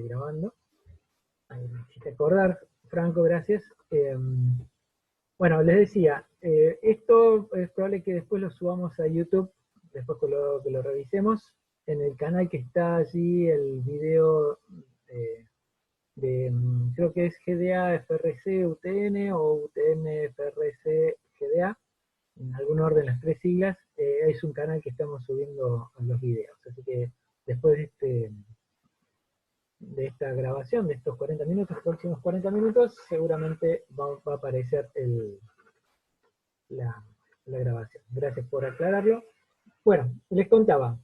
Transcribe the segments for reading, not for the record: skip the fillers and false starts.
estoy grabando. Ahí me hiciste acordar, Franco, gracias. Bueno, les decía, esto es probable que después lo subamos a YouTube, después que lo revisemos. En el canal que está allí el video creo que es GDA FRC UTN o UTN FRC GDA, en algún orden las tres siglas. Es un canal que estamos subiendo los videos, así que después de esta grabación, de estos 40 minutos, próximos 40 minutos, seguramente va a aparecer la grabación. Gracias por aclararlo. Bueno, les contaba,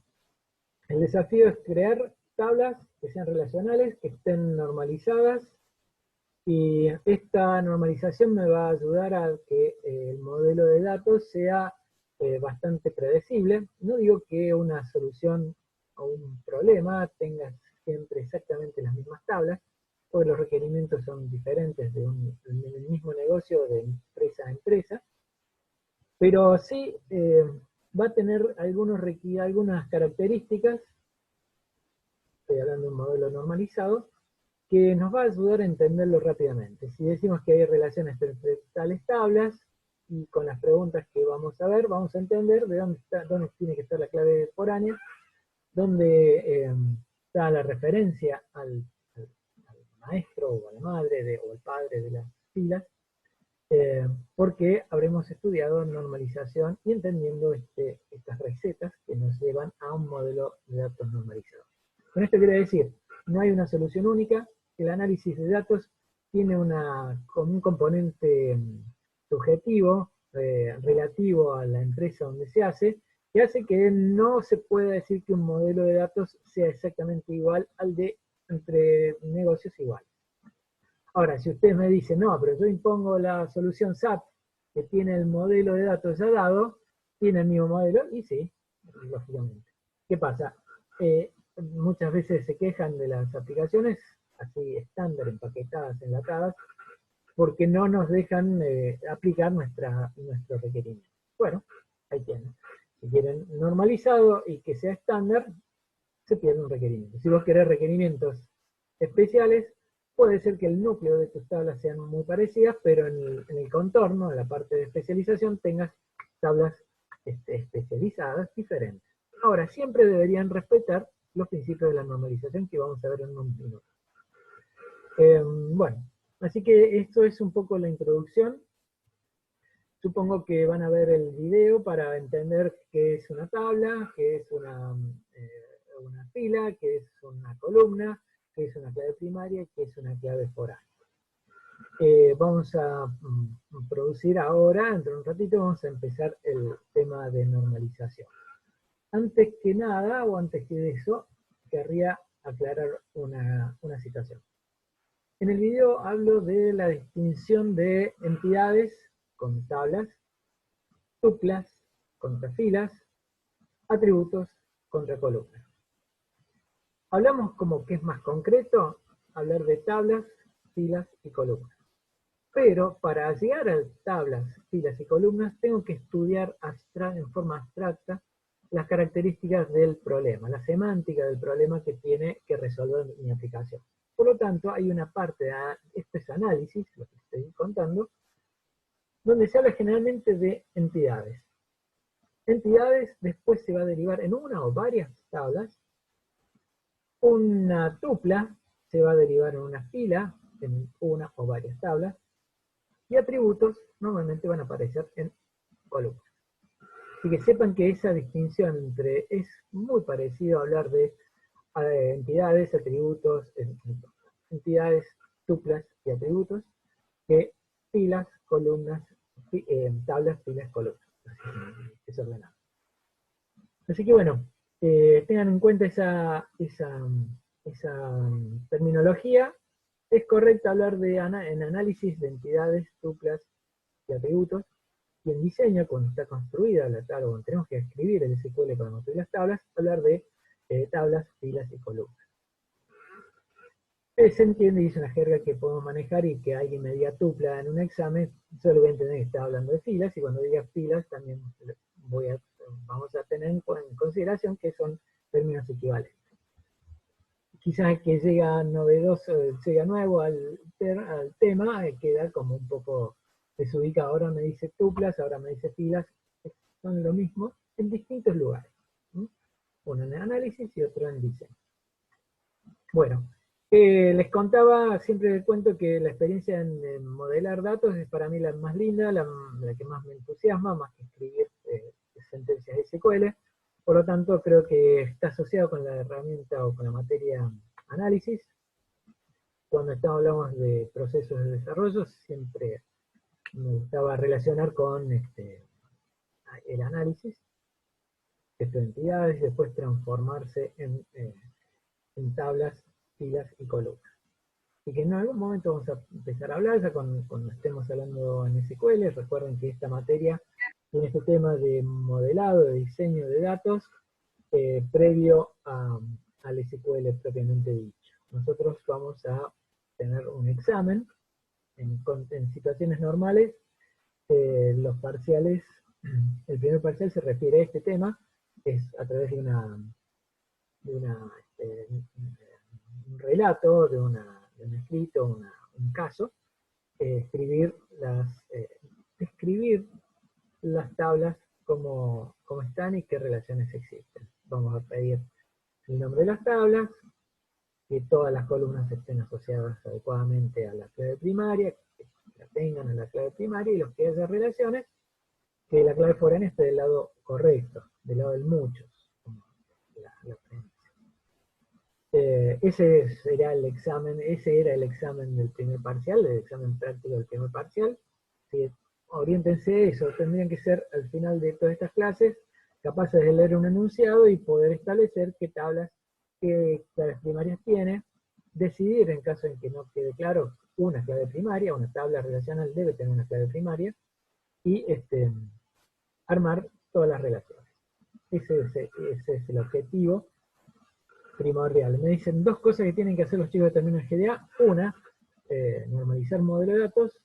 el desafío es crear tablas que sean relacionales, que estén normalizadas, y esta normalización me va a ayudar a que el modelo de datos sea bastante predecible. No digo que una solución a un problema tenga siempre exactamente las mismas tablas, porque los requerimientos son diferentes del mismo negocio, de empresa a empresa, pero sí va a tener algunas características, estoy hablando de un modelo normalizado, que nos va a ayudar a entenderlo rápidamente. Si decimos que hay relaciones entre tales tablas, y con las preguntas que vamos a ver, vamos a entender de dónde tiene que estar la clave foránea, dónde está la referencia al maestro o a la madre o al padre de las filas, porque habremos estudiado normalización y entendiendo estas recetas que nos llevan a un modelo de datos normalizado. Con esto quiere decir, no hay una solución única, el análisis de datos tiene un componente subjetivo, relativo a la empresa donde se hace, que hace que no se pueda decir que un modelo de datos sea exactamente igual al de entre negocios iguales. Ahora, si ustedes me dicen, no, pero yo impongo la solución SAP, que tiene el modelo de datos ya dado, tiene el mismo modelo, y sí, lógicamente. ¿Qué pasa? Muchas veces se quejan de las aplicaciones así estándar, empaquetadas, enlatadas, porque no nos dejan aplicar nuestro requerimiento. Bueno, ahí tienen. Si quieren normalizado y que sea estándar, se pierde un requerimiento. Si vos querés requerimientos especiales, puede ser que el núcleo de tus tablas sean muy parecidas, pero en el contorno, en la parte de especialización, tengas tablas especializadas diferentes. Ahora, siempre deberían respetar los principios de la normalización que vamos a ver en un minuto. Bueno, así que esto es un poco la introducción. Supongo que van a ver el video para entender qué es una tabla, qué es una fila, qué es una columna, qué es una clave primaria y qué es una clave foránea. Vamos a producir ahora, dentro de un ratito, vamos a empezar el tema de normalización. Antes que nada, o antes que de eso, querría aclarar una situación. En el video hablo de la distinción de entidades con tablas, tuplas contra filas, atributos contra columnas. Hablamos como que es más concreto hablar de tablas, filas y columnas. Pero para llegar a tablas, filas y columnas tengo que estudiar en forma abstracta las características del problema, la semántica del problema que tiene que resolver mi aplicación. Por lo tanto, hay una parte de este análisis, lo que estoy contando, donde se habla generalmente de entidades. Entidades después se va a derivar en una o varias tablas. Una tupla se va a derivar en una fila, en una o varias tablas. Y atributos normalmente van a aparecer en columnas. Así que sepan que esa distinción es muy parecido a hablar de entidades, atributos, entidades, tuplas y atributos, que filas, columnas, tablas, filas, columnas. Es ordenado. Así que bueno, tengan en cuenta esa terminología. Es correcto hablar en análisis de entidades, tuplas y atributos. Y en diseño, cuando está construida la tabla, cuando tenemos que escribir el SQL para construir las tablas, hablar de tablas, filas y columnas. Se entiende y es una jerga que podemos manejar, y que alguien me diga tupla en un examen, solo voy a entender que está hablando de filas, y cuando diga filas también vamos a tener en consideración que son términos equivalentes. quizás el que llega novedoso, llega nuevo al tema, queda como un poco desubicado. Ahora me dice tuplas, ahora me dice filas, son lo mismo en distintos lugares. Uno en análisis y otro en diseño. Bueno, les contaba, siempre cuento que la experiencia en modelar datos es para mí la más linda, la que más me entusiasma, más que escribir sentencias SQL. Por lo tanto, creo que está asociado con la herramienta o con la materia análisis. Cuando hablamos de procesos de desarrollo, siempre me gustaba relacionar con el análisis de entidades y después transformarse en tablas, filas y columnas. Y que en algún momento vamos a empezar a hablar, ya cuando estemos hablando en SQL. Recuerden que esta materia tiene este tema de modelado, de diseño de datos, previo al SQL propiamente dicho. Nosotros vamos a tener un examen, en situaciones normales, los parciales, el primer parcial se refiere a este tema, es a través de un relato, de un escrito, un caso, describir las tablas como están y qué relaciones existen. Vamos a pedir el nombre de las tablas, que todas las columnas estén asociadas adecuadamente a la clave primaria, que la tengan en la clave primaria, y los que haya relaciones, que la clave foránea esté del lado correcto, del lado del muchos, como la premisa. Ese era el examen del primer parcial, el examen práctico del primer parcial. ¿Sí? Oriéntense eso, tendrían que ser al final de todas estas clases capaces de leer un enunciado y poder establecer qué tablas, qué claves primarias tiene, decidir en caso en que no quede claro una clave primaria, una tabla relacional debe tener una clave primaria, y armar todas las relaciones. Ese es el objetivo primordial. Me dicen dos cosas que tienen que hacer los chicos de terminal GDA. Una, normalizar modelo de datos.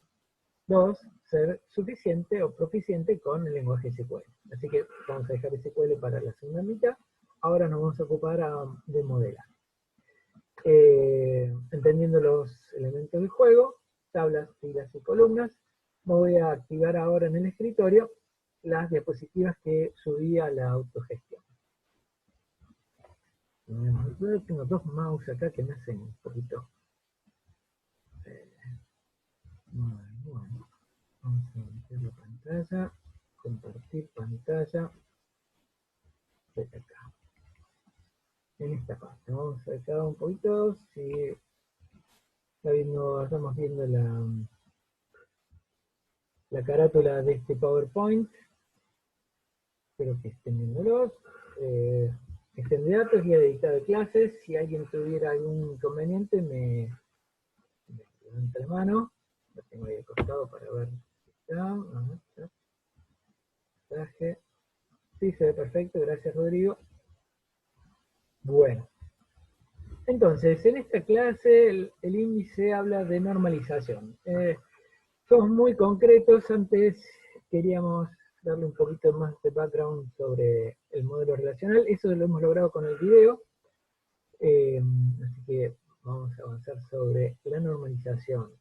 Dos, ser suficiente o proficiente con el lenguaje SQL. Así que vamos a dejar SQL para la segunda mitad. Ahora nos vamos a ocupar de modelar. Entendiendo los elementos del juego, tablas, filas y columnas, me voy a activar ahora en el escritorio las diapositivas que subí a la autogestión. Tengo dos mouse acá que me hacen un poquito. Bueno, vamos a meter la pantalla, compartir pantalla, desde acá. En esta parte, vamos a acá un poquito, si estamos viendo la carátula de este PowerPoint. Espero que estén viéndolos. Gestión de datos, guía de dictado de clases. Si alguien tuviera algún inconveniente, me levanta la mano. Lo tengo ahí al costado para ver si está. Mensaje. Sí, se ve perfecto. Gracias, Rodrigo. Bueno. Entonces, en esta clase el índice habla de normalización. Somos muy concretos. Antes queríamos darle un poquito más de background sobre el modelo relacional. Eso lo hemos logrado con el video. Así que vamos a avanzar sobre la normalización.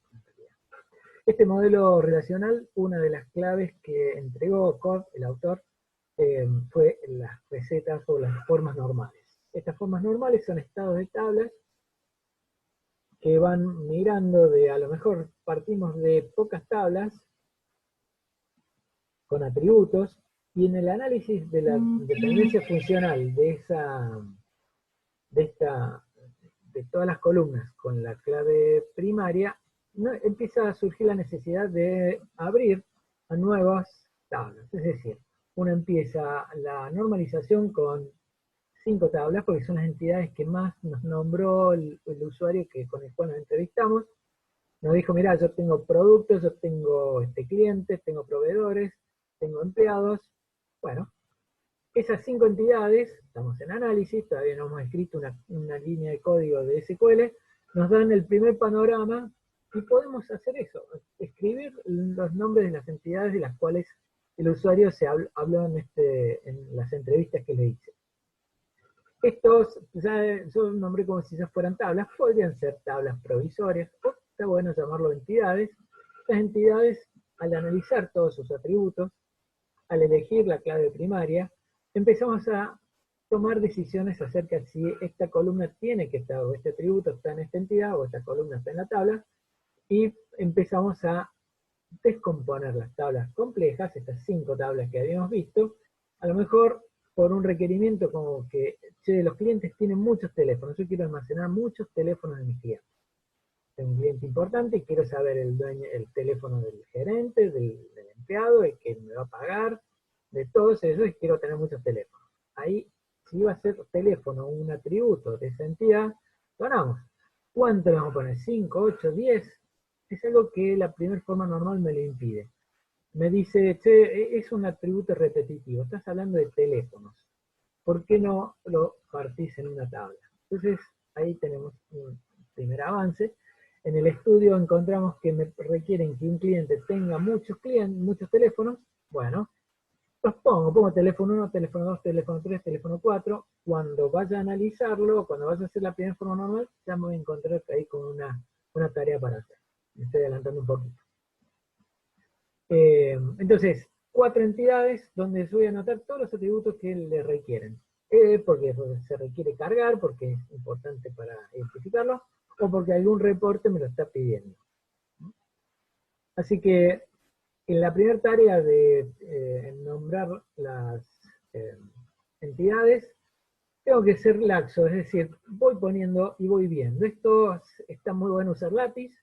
Este modelo relacional, una de las claves que entregó Codd, el autor, fue las recetas o las formas normales. Estas formas normales son estados de tablas que van migrando a lo mejor partimos de pocas tablas con atributos, y en el análisis de la dependencia funcional de todas las columnas con la clave primaria, empieza a surgir la necesidad de abrir a nuevas tablas. Es decir, uno empieza la normalización con 5 tablas, porque son las entidades que más nos nombró el usuario con el cual nos entrevistamos. Nos dijo, mirá, yo tengo productos, yo tengo clientes, tengo proveedores, tengo empleados. Bueno, esas 5 entidades, estamos en análisis, todavía no hemos escrito una línea de código de SQL, nos dan el primer panorama y podemos hacer eso, escribir los nombres de las entidades de las cuales el usuario se habló en las entrevistas que le hice. Estos, ya yo nombré como si ya fueran tablas, podrían ser tablas provisorias, o está bueno llamarlo entidades. Las entidades, al analizar todos sus atributos, al elegir la clave primaria, empezamos a tomar decisiones acerca de si esta columna tiene que estar, o este atributo está en esta entidad, o esta columna está en la tabla, y empezamos a descomponer las tablas complejas, estas 5 tablas que habíamos visto, a lo mejor por un requerimiento como que, che, los clientes tienen muchos teléfonos, yo quiero almacenar muchos teléfonos de mis clientes. Tengo un cliente importante y quiero saber el teléfono del gerente, del empleado, el que me va a pagar, de todos ellos, y quiero tener muchos teléfonos. Ahí, si va a ser teléfono un atributo de esa entidad, ganamos. ¿Cuánto le vamos a poner? ¿5, 8, 10? Es algo que la primera forma normal me lo impide. Me dice, che, es un atributo repetitivo, estás hablando de teléfonos. ¿Por qué no lo partís en una tabla? Entonces, ahí tenemos un primer avance. En el estudio encontramos que me requieren que un cliente tenga muchos teléfonos. Bueno, los pongo teléfono 1, teléfono 2, teléfono 3, teléfono 4. Cuando vaya a analizarlo, cuando vaya a hacer la primera forma normal, ya me voy a encontrar ahí con una tarea para hacer. Me estoy adelantando un poquito. Entonces, 4 entidades donde yo voy a anotar todos los atributos que le requieren. Porque se requiere cargar, porque es importante para identificarlo, o porque algún reporte me lo está pidiendo. Así que en la primera tarea de nombrar las entidades, tengo que ser laxo, es decir, voy poniendo y voy viendo. Esto está muy bueno usar lápiz,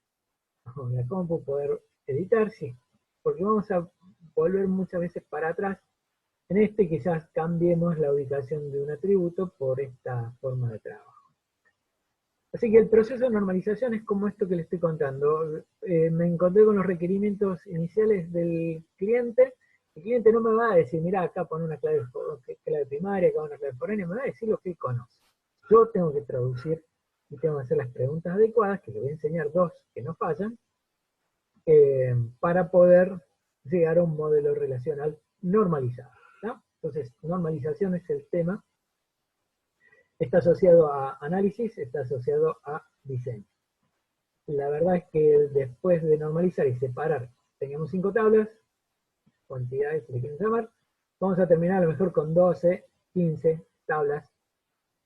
con la compu poder editar, sí, porque vamos a volver muchas veces para atrás. En este quizás cambiemos la ubicación de un atributo por esta forma de trabajo. Así que el proceso de normalización es como esto que les estoy contando. Me encontré con los requerimientos iniciales del cliente. El cliente no me va a decir, mira, acá pone una clave primaria, acá una clave foránea, me va a decir lo que él conoce. Yo tengo que traducir y tengo que hacer las preguntas adecuadas, que le voy a enseñar 2 que no fallan, para poder llegar a un modelo relacional normalizado, ¿no? Entonces, normalización es el tema. Está asociado a análisis, está asociado a diseño. La verdad es que después de normalizar y separar, teníamos 5 tablas, cantidades si le quieren llamar, vamos a terminar a lo mejor con 12, 15 tablas,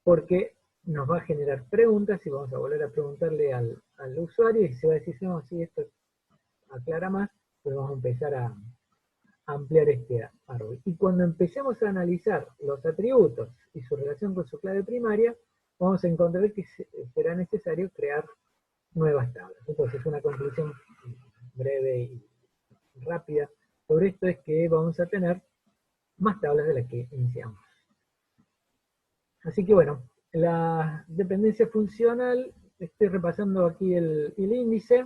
porque nos va a generar preguntas y vamos a volver a preguntarle al usuario y se va a decir, no, si esto aclara más, pues vamos a empezar a ampliar este árbol. Y cuando empecemos a analizar los atributos y su relación con su clave primaria, vamos a encontrar que será necesario crear nuevas tablas. Entonces, una conclusión breve y rápida sobre esto es que vamos a tener más tablas de las que iniciamos. Así que bueno, la dependencia funcional, estoy repasando aquí el índice.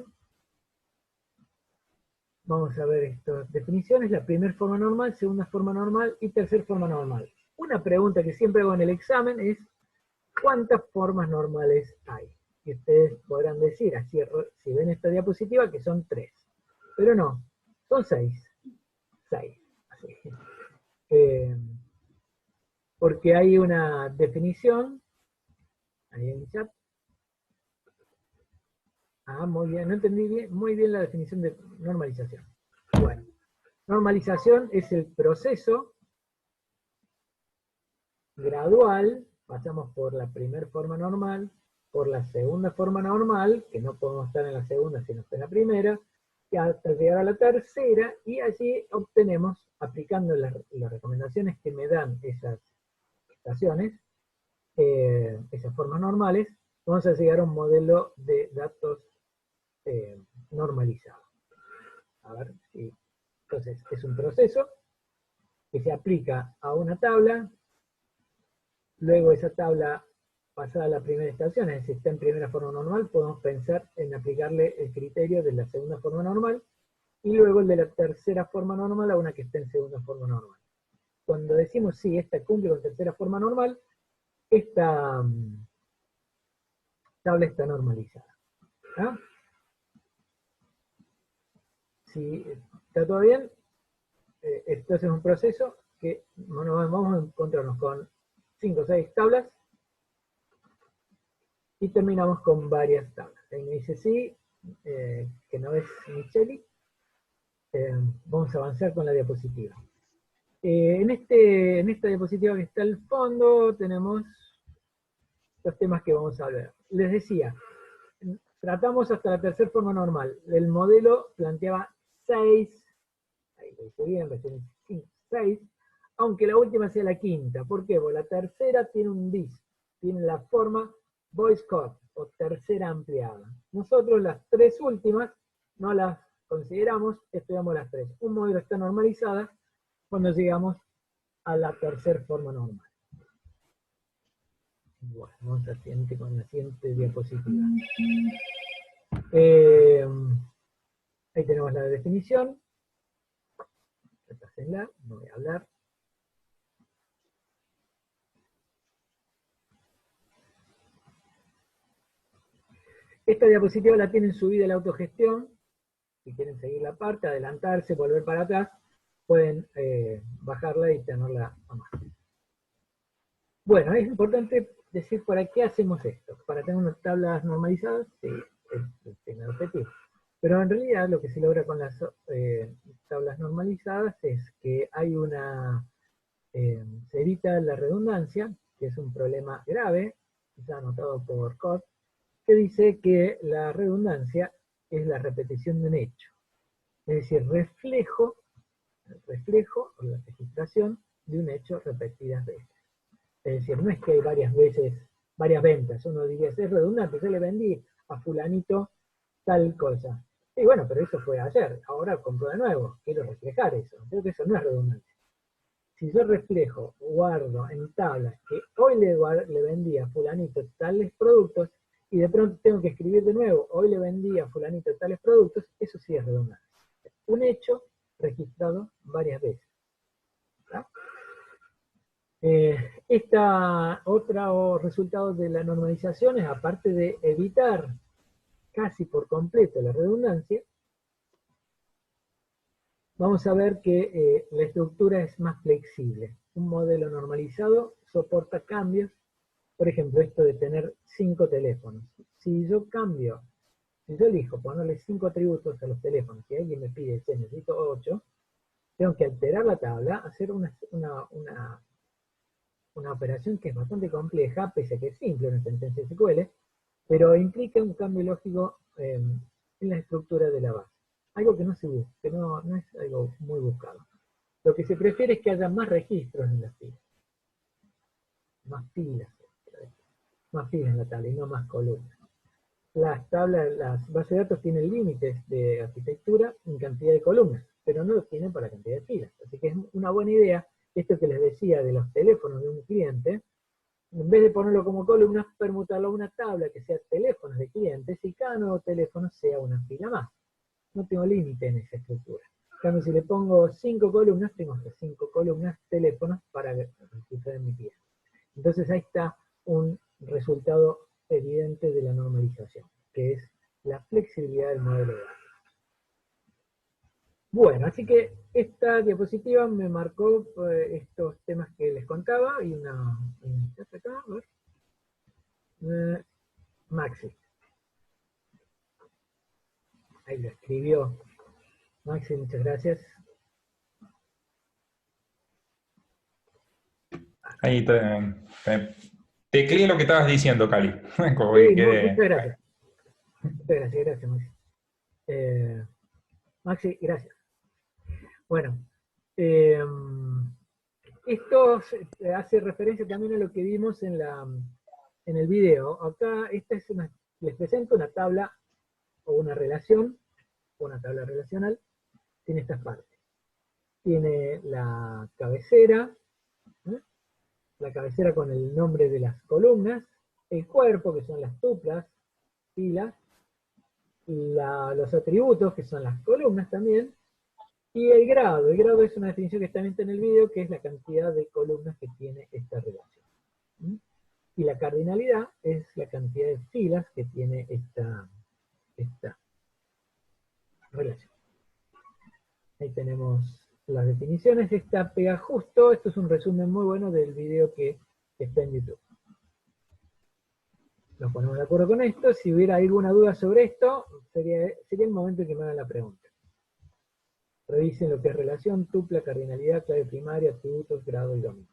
Vamos a ver estas definiciones, la primera forma normal, segunda forma normal y tercera forma normal. Una pregunta que siempre hago en el examen es, ¿cuántas formas normales hay? Y ustedes podrán decir, así, si ven esta diapositiva, que son 3. Pero no, son 6. 6. Porque hay una definición, ahí en el chat. Ah, muy bien, no entendí muy bien la definición de normalización. Bueno, normalización es el proceso gradual, pasamos por la primera forma normal, por la segunda forma normal, que no podemos estar en la segunda sino en la primera, y hasta llegar a la tercera, y allí obtenemos, aplicando las recomendaciones que me dan esas estaciones, esas formas normales, vamos a llegar a un modelo de datos normalizado. A ver si. Entonces, es un proceso que se aplica a una tabla, luego esa tabla pasada a la primera estación, es decir, está en primera forma normal, podemos pensar en aplicarle el criterio de la segunda forma normal, y luego el de la tercera forma normal a una que esté en segunda forma normal. Cuando decimos sí, esta cumple con tercera forma normal, esta tabla está normalizada. ¿Ah? Si está todo bien, esto es un proceso que vamos a encontrarnos con 5 o 6 tablas y terminamos con varias tablas. Ahí me dice sí, que no es Micheli. Vamos a avanzar con la diapositiva. En esta diapositiva que está al fondo tenemos los temas que vamos a ver. Les decía, tratamos hasta la tercera forma normal. El modelo planteaba 6, ahí lo dice bien, recién 6, aunque la última sea la quinta. ¿Por qué? Porque la tercera tiene un bis, tiene la forma voice code, o tercera ampliada. Nosotros las tres últimas no las consideramos, estudiamos las tres. Un modelo está normalizada cuando llegamos a la tercera forma normal. Bueno, vamos al siguiente, con la siguiente diapositiva. Ahí tenemos la definición. Repásenla, no voy a hablar. Esta diapositiva la tienen subida en la autogestión. Si quieren seguir la parte, adelantarse, volver para atrás, pueden bajarla y tenerla a mano. Bueno, es importante decir para qué hacemos esto. ¿Para tener unas tablas normalizadas? Sí, es el primer objetivo. Pero en realidad lo que se logra con las tablas normalizadas es que hay se evita la redundancia, que es un problema grave, ya anotado por Cott, que dice que la redundancia es la repetición de un hecho. Es decir, reflejo o la registración de un hecho repetidas veces. Es decir, no es que hay varias ventas. Uno diría, es redundante, yo le vendí a fulanito tal cosa. Y bueno, pero eso fue ayer, ahora compro de nuevo, quiero reflejar eso. Creo que eso no es redundante. Si yo reflejo, guardo en tablas que hoy le vendí a fulanito tales productos, y de pronto tengo que escribir de nuevo, hoy le vendí a fulanito tales productos, eso sí es redundante. Un hecho registrado varias veces. ¿Tá? Otro resultado de la normalización es, aparte de evitar casi por completo la redundancia, vamos a ver que la estructura es más flexible. Un modelo normalizado soporta cambios. Por ejemplo, esto de tener 5 teléfonos. Si yo elijo ponerle 5 atributos a los teléfonos, y alguien me pide, necesito 8, tengo que alterar la tabla, hacer una operación que es bastante compleja, pese a que es simple, una sentencia SQL, pero implica un cambio lógico en la estructura de la base. Algo que no se busca, que no es algo muy buscado. Lo que se prefiere es que haya más registros en las filas. Más filas en la tabla y no más columnas. Las bases de datos tienen límites de arquitectura en cantidad de columnas, pero no los tienen para cantidad de filas. Así que es una buena idea esto que les decía de los teléfonos de un cliente, en vez de ponerlo como columnas, permutarlo a una tabla que sea teléfonos de clientes y cada nuevo teléfono sea una fila más. No tengo límite en esa estructura. En cambio, si le pongo 5 columnas, tengo hasta 5 columnas teléfonos para registrar en mi cliente. Entonces ahí está un resultado evidente de la normalización, que es la flexibilidad del modelo de datos. Bueno, así que esta diapositiva me marcó estos temas que les contaba, y Maxi. Ahí lo escribió Maxi, muchas gracias. Ahí tecleé lo que estabas diciendo, Cali. Como Sí, que muchas gracias. Gracias, Maxi. Maxi, gracias. Bueno, esto hace referencia también a lo que vimos en el video. Acá les presento una tabla o una relación, una tabla relacional. Tiene estas partes. Tiene la cabecera, ¿eh? La cabecera con el nombre de las columnas, el cuerpo, que son las tuplas, filas, los atributos, que son las columnas también, y el grado. El grado es una definición que está en el video, que es la cantidad de columnas que tiene esta relación. Y la cardinalidad es la cantidad de filas que tiene esta relación. Ahí tenemos las definiciones. Esta pega justo. Esto es un resumen muy bueno del video que está en YouTube. nos ponemos de acuerdo con esto. Si hubiera alguna duda sobre esto, sería el momento en que me hagan la pregunta. Revisen lo que es relación, tupla, cardinalidad, clave primaria, atributos, grado y dominio.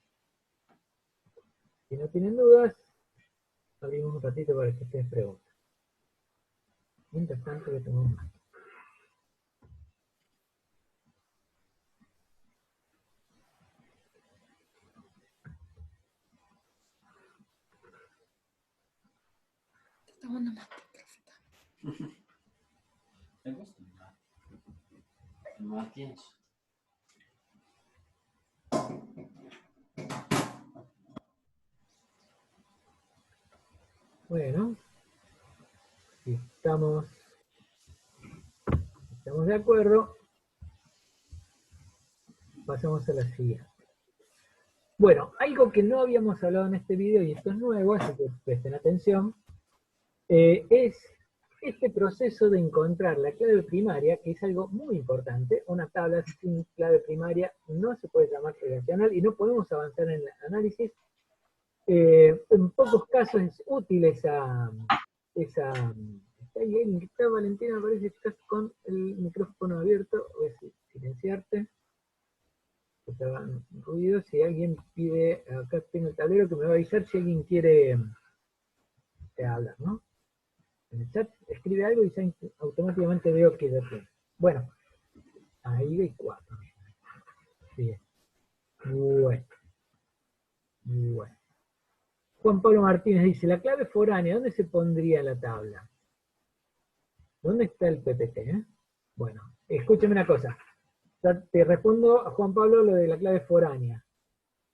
Si no tienen dudas, abrimos un ratito para que ustedes pregunten. Mientras tanto, que tengo más. Bueno, si estamos de acuerdo, pasamos a la siguiente. Bueno, algo que no habíamos hablado en este video, y esto es nuevo, así que presten atención, es este proceso de encontrar la clave primaria, que es algo muy importante. Una tabla sin clave primaria no se puede llamar relacional y no podemos avanzar en el análisis. En pocos casos es útil esa ¿está ahí? ¿Está Valentina? Parece que estás con el micrófono abierto. Voy a silenciarte. Que te hagan ruido. Si alguien pide, acá tengo el tablero que me va a avisar si alguien quiere hablar, ¿no? En el chat escribe algo y ya automáticamente veo que ya tiene. Bueno, ahí hay 4. Bien. Bueno. Juan Pablo Martínez dice, la clave foránea, ¿dónde se pondría la tabla? ¿Dónde está el PPT? Bueno, escúchame una cosa. Te respondo a Juan Pablo lo de la clave foránea.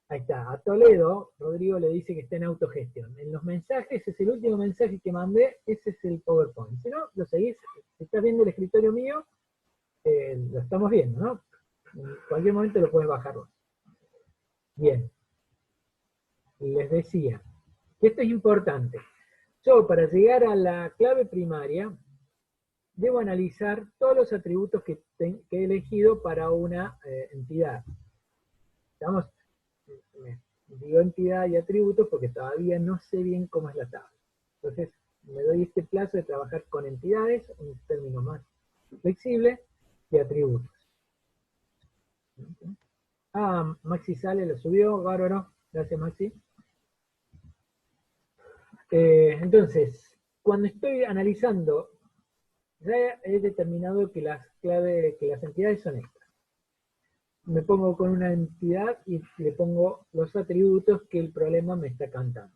Ahí está. A Toledo, Rodrigo le dice que está en autogestión. En los mensajes, es el último mensaje que mandé, ese es el PowerPoint. Si no, lo seguís. Si estás viendo el escritorio mío, lo estamos viendo, ¿no? En cualquier momento lo puedes bajar vos. Bien. Les decía que esto es importante. Yo, para llegar a la clave primaria, debo analizar todos los atributos que he elegido para una entidad. Digamos, digo entidad y atributos porque todavía no sé bien cómo es la tabla. Entonces, me doy este plazo de trabajar con entidades, un término más flexible, y atributos. Ah, Maxi sale, lo subió, bárbaro. Gracias, Maxi. Entonces, cuando estoy analizando, ya he determinado que las entidades son estas. Me pongo con una entidad y le pongo los atributos que el problema me está cantando.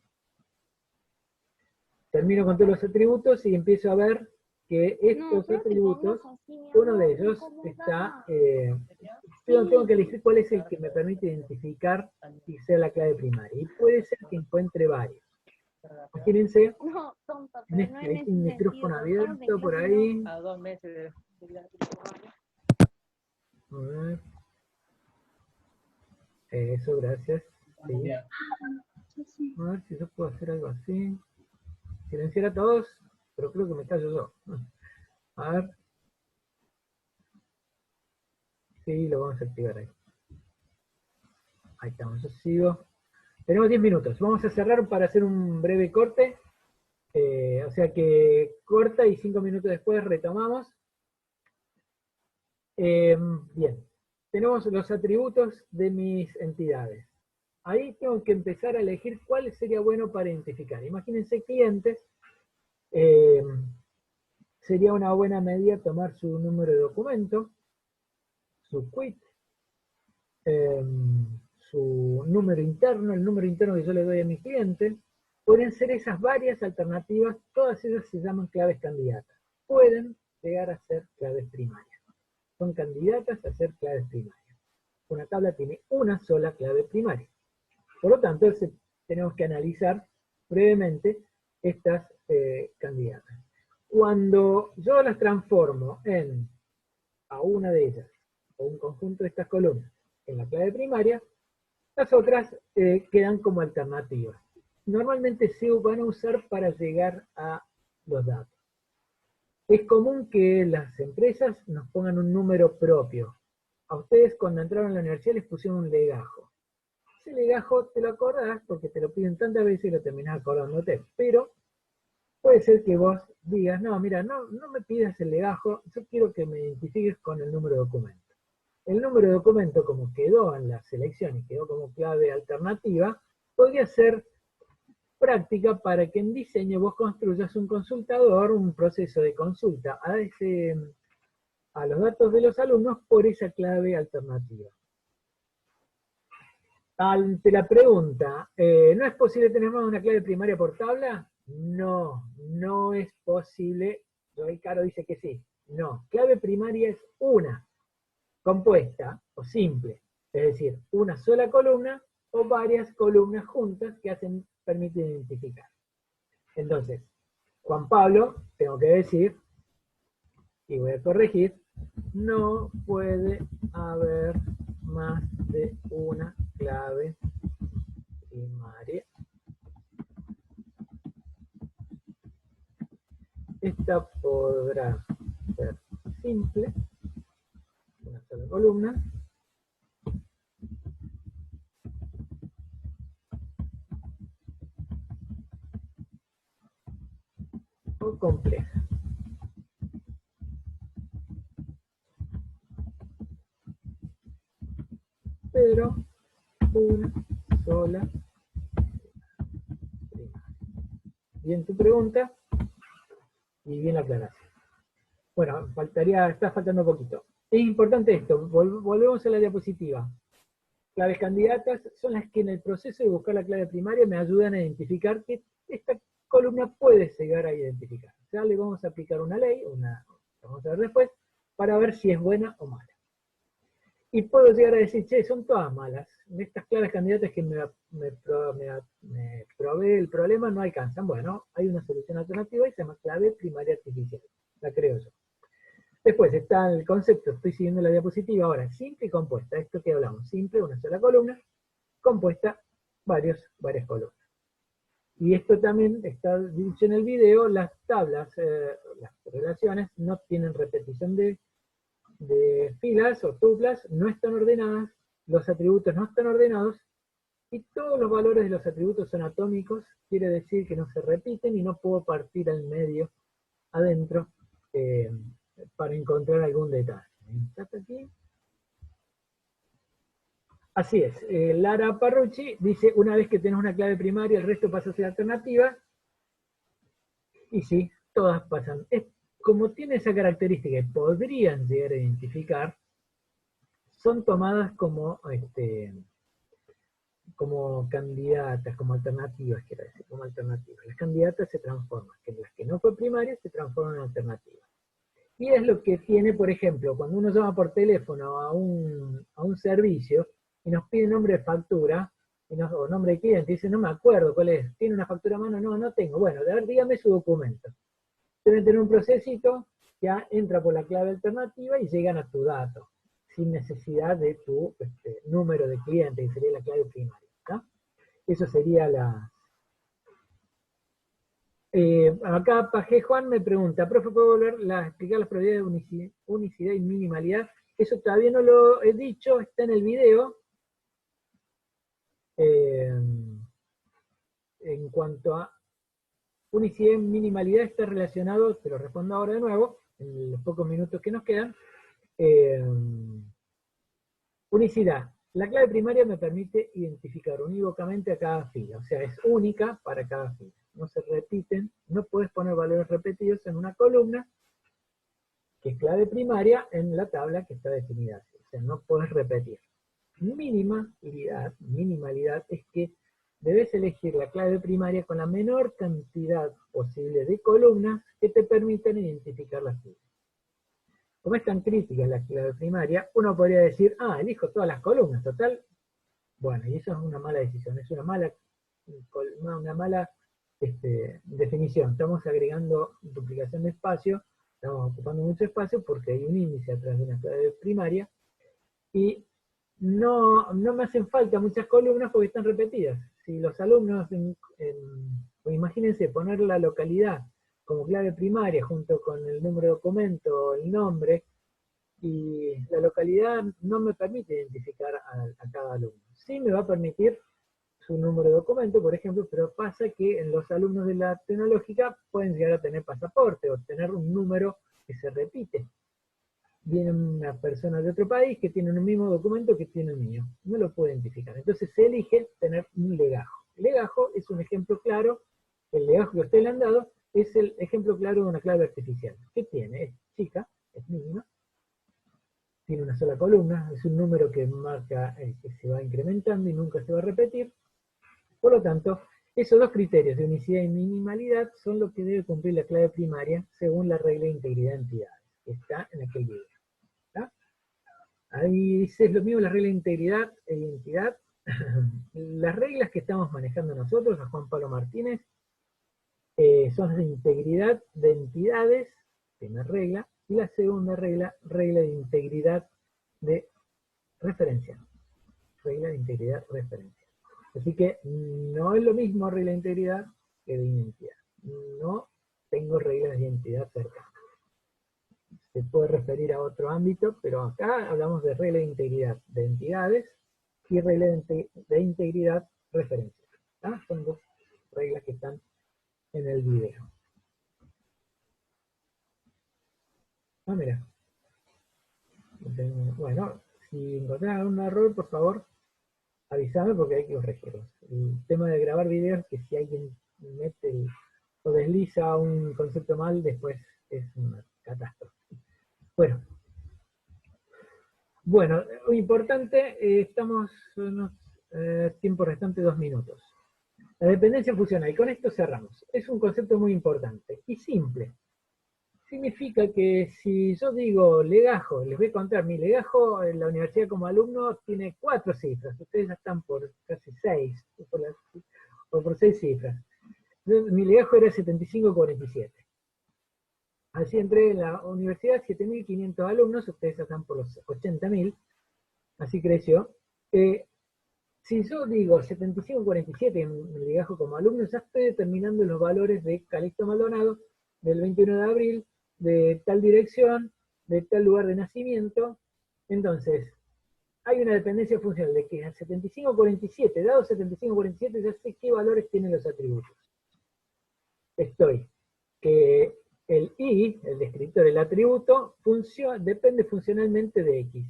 Termino con todos los atributos y empiezo a ver que estos atributos, uno de ellos está, tengo que elegir cuál es el que me permite identificar y sea la clave primaria. Y puede ser que encuentre varios. Imagínense, hay un micrófono abierto por ahí. A 2 meses de la A ver. Eso, gracias. Sí. A ver si yo puedo hacer algo así. Silenciar a todos, pero creo que me callo yo. A ver. Sí, lo vamos a activar ahí. Ahí estamos, yo sigo. Tenemos 10 minutos. Vamos a cerrar para hacer un breve corte. O sea que corta y 5 minutos después retomamos. Bien. Tenemos los atributos de mis entidades. Ahí tengo que empezar a elegir cuál sería bueno para identificar. Imagínense clientes. Sería una buena medida tomar su número de documento, su quit, su número interno, el número interno que yo le doy a mi cliente. Pueden ser esas varias alternativas, todas ellas se llaman claves candidatas. Pueden llegar a ser claves primarias. Son candidatas a ser claves primarias. Una tabla tiene una sola clave primaria. Por lo tanto, tenemos que analizar brevemente estas candidatas. Cuando yo las transformo a una de ellas, o un conjunto de estas columnas, en la clave primaria, las otras quedan como alternativas. Normalmente se van a usar para llegar a los datos. Es común que las empresas nos pongan un número propio. A ustedes cuando entraron a la universidad les pusieron un legajo. Ese legajo te lo acordás porque te lo piden tantas veces y lo terminás acordándote, pero puede ser que vos digas, no, mira, no me pidas el legajo, yo quiero que me identifiques con el número de documento. El número de documento, como quedó en la selección y quedó como clave alternativa, podría ser práctica para que en diseño vos construyas un consultador, un proceso de consulta a los datos de los alumnos por esa clave alternativa. Ante la pregunta, ¿no es posible tener más de una clave primaria por tabla? No, no es posible. Joey Caro dice que sí. No, clave primaria es una, compuesta o simple, es decir, una sola columna o varias columnas juntas que permiten identificar. Entonces, Juan Pablo, tengo que decir, y voy a corregir, no puede haber más de una clave primaria. Esta podrá ser simple, una sola columna, o compleja. Pero una sola primaria. Bien tu pregunta y bien la aclaración. Bueno, está faltando poquito. Es importante esto, volvemos a la diapositiva. Claves candidatas son las que en el proceso de buscar la clave primaria me ayudan a identificar que esta columna puede llegar a identificar. Ya le vamos a aplicar una ley, vamos a ver después, para ver si es buena o mala. Y puedo llegar a decir, che, son todas malas. Estas claves candidatas que me provee el problema no alcanzan. Bueno, hay una solución alternativa y se llama clave primaria artificial. La creo yo. Después está el concepto, estoy siguiendo la diapositiva ahora, simple y compuesta. Esto que hablamos, simple, una sola columna, compuesta, varias columnas. Y esto también está dicho en el video, las tablas, las relaciones no tienen repetición de filas o tuplas, no están ordenadas, los atributos no están ordenados, y todos los valores de los atributos son atómicos, quiere decir que no se repiten y no puedo partir al medio, adentro, para encontrar algún detalle. ¿Está aquí? Así es, Lara Parrucci dice, una vez que tenés una clave primaria, el resto pasa a ser alternativa, y sí, todas pasan. Como tiene esa característica y podrían llegar a identificar, son tomadas como candidatas, como alternativas, quiero decir, como alternativas. Las candidatas se transforman, que las que no fue primaria se transforman en alternativas. Y es lo que tiene, por ejemplo, cuando uno llama por teléfono a un servicio y nos pide nombre de factura, o nombre de cliente, y dice, no me acuerdo cuál es, ¿tiene una factura a mano? No, no tengo. Bueno, a ver, dígame su documento. Deben tener un procesito que entra por la clave alternativa y llegan a tu dato, sin necesidad de tu número de cliente, que sería la clave primaria. ¿No? Eso sería la... acá Pajé Juan me pregunta, profe, ¿puedo volver a explicar las propiedades de unicidad y minimalidad? Eso todavía no lo he dicho, está en el video. En cuanto a unicidad y minimalidad está relacionado, te lo respondo ahora de nuevo, en los pocos minutos que nos quedan. Unicidad. La clave primaria me permite identificar unívocamente a cada fila, o sea, es única para cada fila. No se repiten, no puedes poner valores repetidos en una columna, que es clave primaria, en la tabla que está definida así. O sea, no puedes repetir. Minimalidad es que debes elegir la clave primaria con la menor cantidad posible de columnas que te permitan identificar las filas. Como es tan crítica la clave primaria, uno podría decir, elijo todas las columnas, total. Bueno, y eso es una mala decisión, es una mala definición. Estamos agregando duplicación de espacio, estamos ocupando mucho espacio porque hay un índice atrás de una clave primaria, y no me hacen falta muchas columnas porque están repetidas. Si los alumnos, pues imagínense poner la localidad como clave primaria junto con el número de documento, el nombre, y la localidad no me permite identificar a cada alumno. Sí me va a permitir su número de documento, por ejemplo, pero pasa que en los alumnos de la tecnológica pueden llegar a tener pasaporte o tener un número que se repite. Viene una persona de otro país que tiene un mismo documento que tiene el mío. No lo puede identificar. Entonces se elige tener un legajo. El legajo es un ejemplo claro, el legajo que ustedes le han dado es el ejemplo claro de una clave artificial. ¿Qué tiene? Es chica, es mínima, tiene una sola columna, es un número que marca que se va incrementando y nunca se va a repetir. Por lo tanto, esos dos criterios de unicidad y minimalidad son lo que debe cumplir la clave primaria según la regla de integridad de entidades, que está en aquel video. ¿Está? Ahí dice, es lo mismo la regla de integridad e identidad. Las reglas que estamos manejando nosotros, a Juan Pablo Martínez, son las de integridad de entidades, primera regla, y la segunda regla, regla de integridad de referencia. Regla de integridad referencia. Así que no es lo mismo regla de integridad que de identidad. No tengo reglas de identidad cerca. Se puede referir a otro ámbito, pero acá hablamos de regla de integridad de entidades y regla de integridad referencia. ¿Ah? Son dos reglas que están en el video. Ah, mira. Bueno, si encontrás algún error, por favor, avísame porque hay que corregirlos. El tema de grabar videos, que si alguien mete o desliza un concepto mal, después es una catástrofe. Bueno, lo importante, estamos en unos tiempo restante 2 minutos. La dependencia funcional, y con esto cerramos. Es un concepto muy importante y simple. Significa que si yo digo legajo, les voy a contar, mi legajo en la universidad como alumno tiene 4 cifras, ustedes ya están por casi 6, o por 6 cifras. Mi legajo era 7547. Así entré en la universidad, 7.500 alumnos, ustedes ya están por los 80.000, así creció. Si yo digo 7547 en mi legajo como alumno, ya estoy determinando los valores de Calixto Maldonado, del 21 de abril, de tal dirección, de tal lugar de nacimiento. Entonces, hay una dependencia funcional de que a 7547, dado 7547, ya sé qué valores tienen los atributos. Estoy que el I, el descriptor, el atributo, depende funcionalmente de X.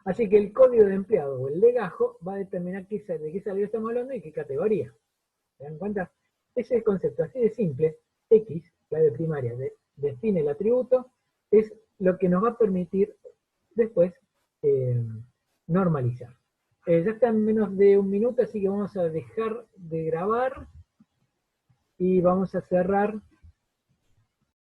Así que el código de empleado o el legajo va a determinar de qué salida estamos hablando y qué categoría. ¿Se dan cuenta? Ese es el concepto así de simple. X, clave primaria, define el atributo, es lo que nos va a permitir después normalizar. Ya están menos de 1 minuto, así que vamos a dejar de grabar y vamos a cerrar